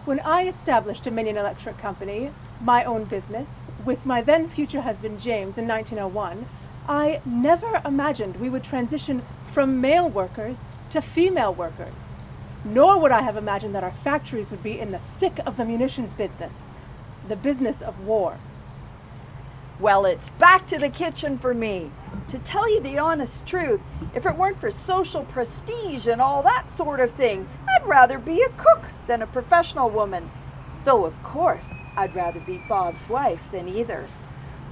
When I established Meaghan Electric Company, my own business, with my then future husband James in 1901, I never imagined we would transition from male workers to female workers. Nor would I have imagined that our factories would be in the thick of the munitions business, the business of war. Well, it's back to the kitchen for me. To tell you the honest truth, if it weren't for social prestige and all that sort of thing, I'd rather be a cook than a professional woman. Though, of course, I'd rather be Bob's wife than either.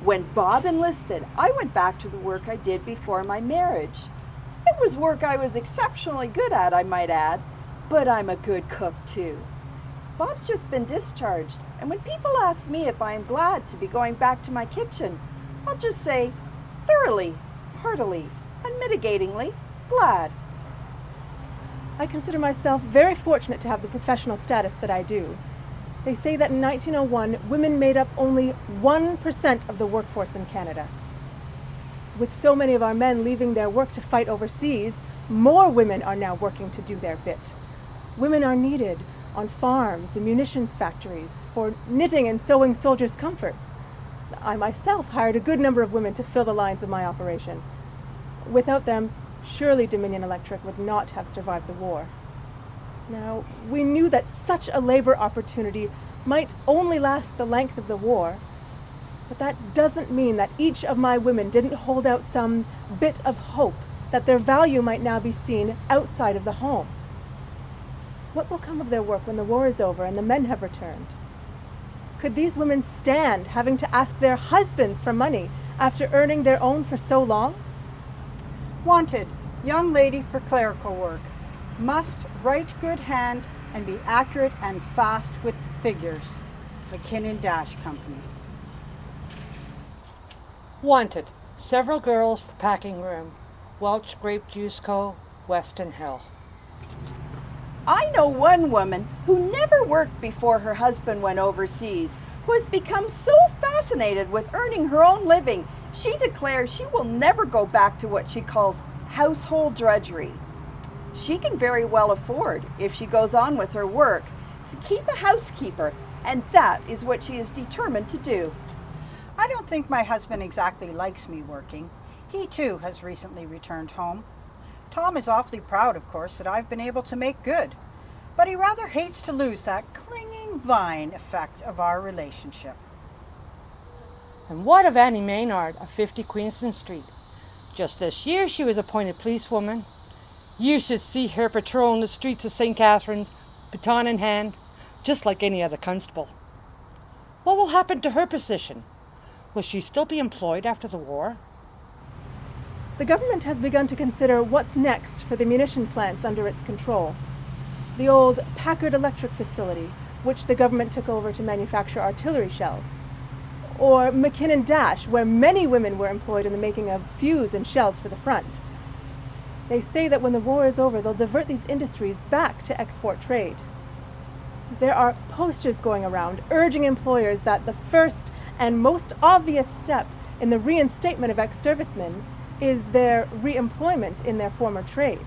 When Bob enlisted, I went back to the work I did before my marriage. It was work I was exceptionally good at, I might add, but I'm a good cook too. Bob's just been discharged, and when people ask me if I am glad to be going back to my kitchen, I'll just say, thoroughly, heartily, unmitigatingly glad. I consider myself very fortunate to have the professional status that I do. They say that in 1901, women made up only 1% of the workforce in Canada. With so many of our men leaving their work to fight overseas, more women are now working to do their bit. Women are needed on farms and munitions factories for knitting and sewing soldiers' comforts. I myself hired a good number of women to fill the lines of my operation. Without them, surely Dominion Electric would not have survived the war. Now, we knew that such a labor opportunity might only last the length of the war, but that doesn't mean that each of my women didn't hold out some bit of hope that their value might now be seen outside of the home. What will come of their work when the war is over and the men have returned? Could these women stand having to ask their husbands for money after earning their own for so long? Wanted, young lady for clerical work. Must write good hand and be accurate and fast with figures. McKinnon Dash Company. Wanted, several girls for packing room. Welch Grape Juice Co., Weston Hill. I know one woman who never worked before her husband went overseas, who has become so fascinated with earning her own living, she declares she will never go back to what she calls household drudgery. She can very well afford, if she goes on with her work, to keep a housekeeper, and that is what she is determined to do. I don't think my husband exactly likes me working. He too has recently returned home. Tom is awfully proud, of course, that I've been able to make good, but he rather hates to lose that clinging vine effect of our relationship. And what of Annie Maynard of 50 Queenston Street? Just this year she was appointed policewoman. You should see her patrolling the streets of St. Catharines, baton in hand, just like any other constable. What will happen to her position? Will she still be employed after the war? The government has begun to consider what's next for the munition plants under its control. The old Packard Electric facility, which the government took over to manufacture artillery shells. Or McKinnon Dash, where many women were employed in the making of fuse and shells for the front. They say that when the war is over, they'll divert these industries back to export trade. There are posters going around urging employers that the first and most obvious step in the reinstatement of ex-servicemen is their re-employment in their former trade.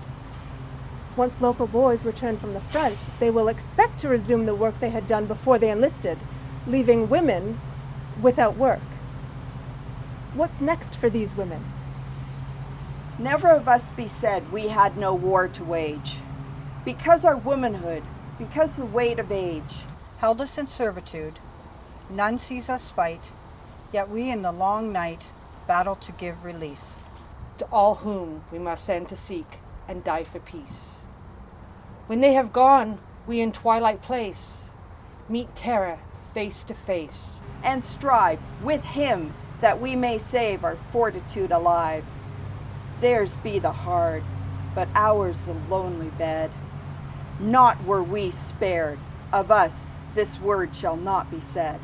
Once local boys return from the front, they will expect to resume the work they had done before they enlisted, leaving women without work. What's next for these women? Never of us be said we had no war to wage. Because our womanhood, because the weight of age, Held us in servitude, none sees us fight, yet we in the long night battle to give release. To all whom we must send to seek and die for peace. When they have gone, we in twilight place meet terror face to face, and strive with him that we may save our fortitude alive. Theirs be the hard, but ours the lonely bed. Not were we spared, of us this word shall not be said.